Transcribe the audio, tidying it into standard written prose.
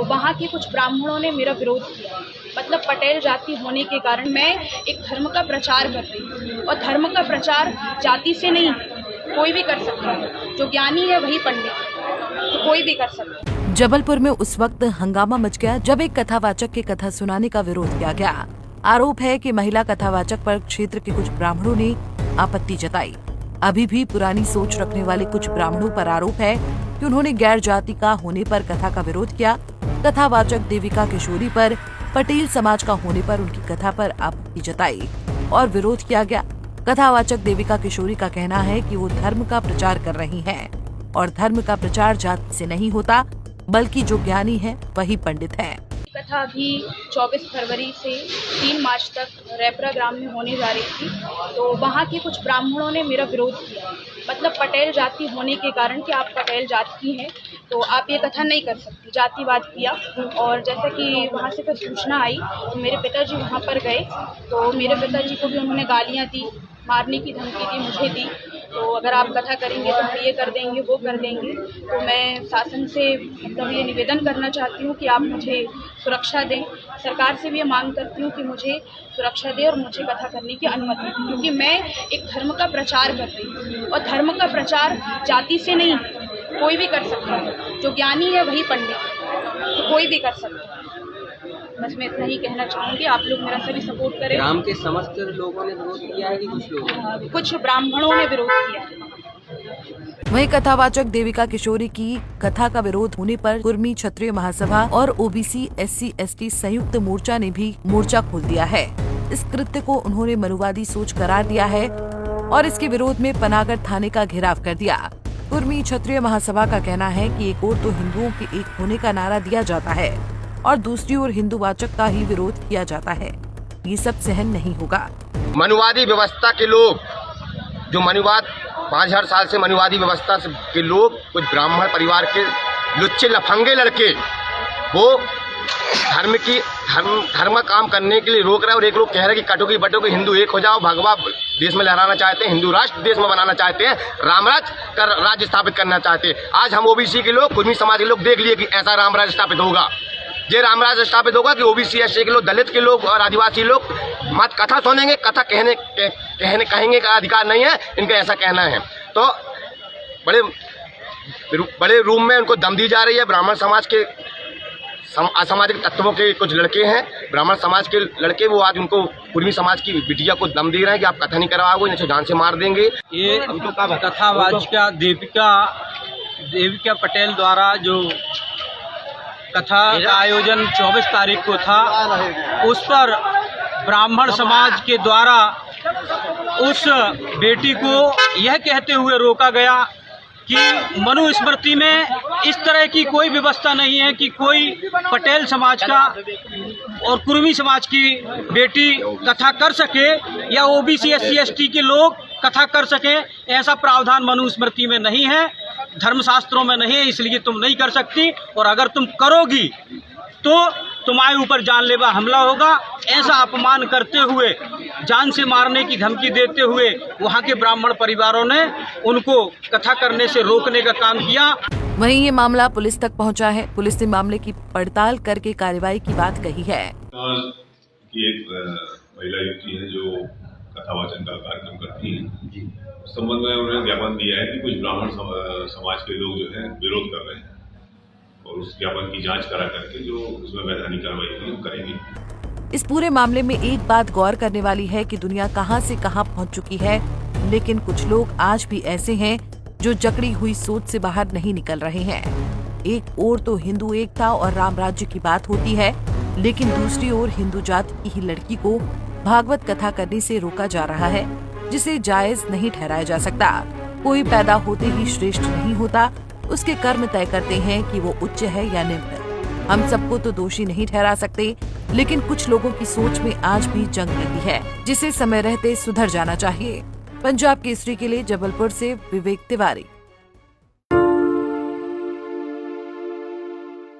तो वहाँ के कुछ ब्राह्मणों ने मेरा विरोध किया। मतलब पटेल जाति होने के कारण मैं एक धर्म का प्रचार कर रही हूँ, और धर्म का प्रचार जाति से नहीं, कोई भी कर सकता है। जो ज्ञानी है वही पंडित है, तो कोई भी कर सकता है। जबलपुर में उस वक्त हंगामा मच गया जब एक कथावाचक के कथा सुनाने का विरोध किया गया। आरोप है कि महिला कथावाचक पर क्षेत्र के कुछ ब्राह्मणों ने आपत्ति जताई। अभी भी पुरानी सोच रखने वाले कुछ ब्राह्मणों पर आरोप है कि उन्होंने गैर जाति का होने पर कथा का विरोध किया। कथावाचक देविका किशोरी पर पटेल समाज का होने पर उनकी कथा पर आपत्ति जताई और विरोध किया गया। कथावाचक देविका किशोरी का कहना है कि वो धर्म का प्रचार कर रही हैं और धर्म का प्रचार जाति से नहीं होता, बल्कि जो ज्ञानी है वही पंडित है। कथा अभी 24 फरवरी से 3 मार्च तक रेपरा ग्राम में होने जा रही थी। तो वहाँ के कुछ ब्राह्मणों ने मेरा विरोध किया। मतलब पटेल जाति होने के कारण कि आप पटेल जाति की हैं तो आप ये कथा नहीं कर सकती, जातिवाद किया। और जैसा कि वहाँ से फिर सूचना आई तो मेरे पिताजी वहाँ पर गए, तो मेरे पिताजी को भी उन्होंने गालियाँ दी, मारने की धमकी दी, मुझे दी। तो अगर आप कथा करेंगे तो हम ये कर देंगे, वो कर देंगे। तो मैं शासन से मतलब ये निवेदन करना चाहती हूँ कि आप मुझे सुरक्षा दें। सरकार से भी ये मांग करती हूँ कि मुझे सुरक्षा दें और मुझे कथा करने की अनुमति दें, क्योंकि मैं एक धर्म का प्रचार कर रही हूँ, और धर्म का प्रचार जाति से नहीं, कोई भी कर सकता है। जो ज्ञानी है वही पंडित है, तो कोई भी कर सकता है। बस मैं इतना ही कहना चाहूँगी, आप लोग मेरा सभी सपोर्ट करें। ग्राम के समस्त लोगों ने विरोध किया है कि कुछ लोग? कुछ ब्राह्मणों ने विरोध किया है। वहीं कथावाचक देविका किशोरी की कथा का विरोध होने पर कुर्मी क्षत्रिय महासभा और ओबीसी SC/ST संयुक्त मोर्चा ने भी मोर्चा खोल दिया है। इस कृत्य को उन्होंने मनुवादी सोच करार दिया है और इसके विरोध में पनागढ़ थाने का घेराव कर दिया। कुर्मी क्षत्रिय महासभा का कहना है कि एक ओर तो हिंदुओं के एक होने का नारा दिया जाता है और दूसरी ओर हिंदूवाचक का ही विरोध किया जाता है। ये सब सहन नहीं होगा। मनुवादी व्यवस्था के लोग, जो मनुवाद 5000 साल से मनुवादी व्यवस्था के लोग, कुछ ब्राह्मण परिवार के लुच्चे लफंगे लड़के, वो धर्म का काम करने के लिए रोक रहे हैं। और एक लोग कह रहे हैं कि कटोगी बटोगी हिंदू एक हो जाओ, भगवा देश में लहराना चाहते हैं, हिंदू राष्ट्र देश में बनाना चाहते हैं, रामराज का राज्य स्थापित करना चाहते हैं। आज हम ओबीसी के लोग, कुर्मी समाज के लोग देख लिए कि ऐसा रामराज स्थापित होगा। ये रामराज स्थापित होगा कि ओबीसी SC के लोग, दलित के लोग और आदिवासी लोग मत कथा सुनेंगे, कथा कहेंगे का अधिकार नहीं है, इनका ऐसा कहना है। तो बड़े रूम में उनको दम दी जा रही है। ब्राह्मण समाज के असामाजिक तत्वों के कुछ लड़के हैं, ब्राह्मण समाज के लड़के, वो आज उनको कुर्मी समाज की बिटिया को दम दे रहे हैं कि आप कथा नहीं करवाओगे, इन्हें जान से मार देंगे। ये कथावाचिका देविका पटेल द्वारा जो कथा का आयोजन 24 तारीख को था, उस पर ब्राह्मण समाज के द्वारा उस बेटी को यह कहते हुए रोका गया कि मनुस्मृति में इस तरह की कोई व्यवस्था नहीं है कि कोई पटेल समाज का और कुर्मी समाज की बेटी कथा कर सके या ओबीसी SC/ST के लोग कथा कर सके। ऐसा प्रावधान मनुस्मृति में नहीं है, धर्मशास्त्रों में नहीं है, इसलिए तुम नहीं कर सकती। और अगर तुम करोगी तो तुम्हारे ऊपर जानलेवा हमला होगा। ऐसा अपमान करते हुए, जान से मारने की धमकी देते हुए वहाँ के ब्राह्मण परिवारों ने उनको कथा करने से रोकने का काम किया। वहीं ये मामला पुलिस तक पहुंचा है। पुलिस ने मामले की पड़ताल करके कार्रवाई की बात कही है। एक महिला युवती है जो कथावाचन का कार्यक्रम करती है, उस संबंध में उन्होंने ज्ञापन दिया है कि कुछ ब्राह्मण समाज के लोग जो है विरोध कर रहे हैं, और उस ज्ञापन की जांच करा करके जो उसमें वैधानिक कार्रवाई करेंगे। इस पूरे मामले में एक बात गौर करने वाली है कि दुनिया कहां से कहां पहुंच चुकी है, लेकिन कुछ लोग आज भी ऐसे हैं जो जकड़ी हुई सोच से बाहर नहीं निकल रहे हैं। एक ओर तो हिंदू एकता और राम राज्य की बात होती है, लेकिन दूसरी ओर हिंदू जाति की ही लड़की को भागवत कथा करने से रोका जा रहा है, जिसे जायज नहीं ठहराया जा सकता। कोई पैदा होते ही श्रेष्ठ नहीं होता, उसके कर्म तय करते हैं कि वो उच्च है या निम्न। हम सबको तो दोषी नहीं ठहरा सकते, लेकिन कुछ लोगों की सोच में आज भी जंग लगी है, जिसे समय रहते सुधर जाना चाहिए। पंजाब केसरी के लिए जबलपुर से विवेक तिवारी।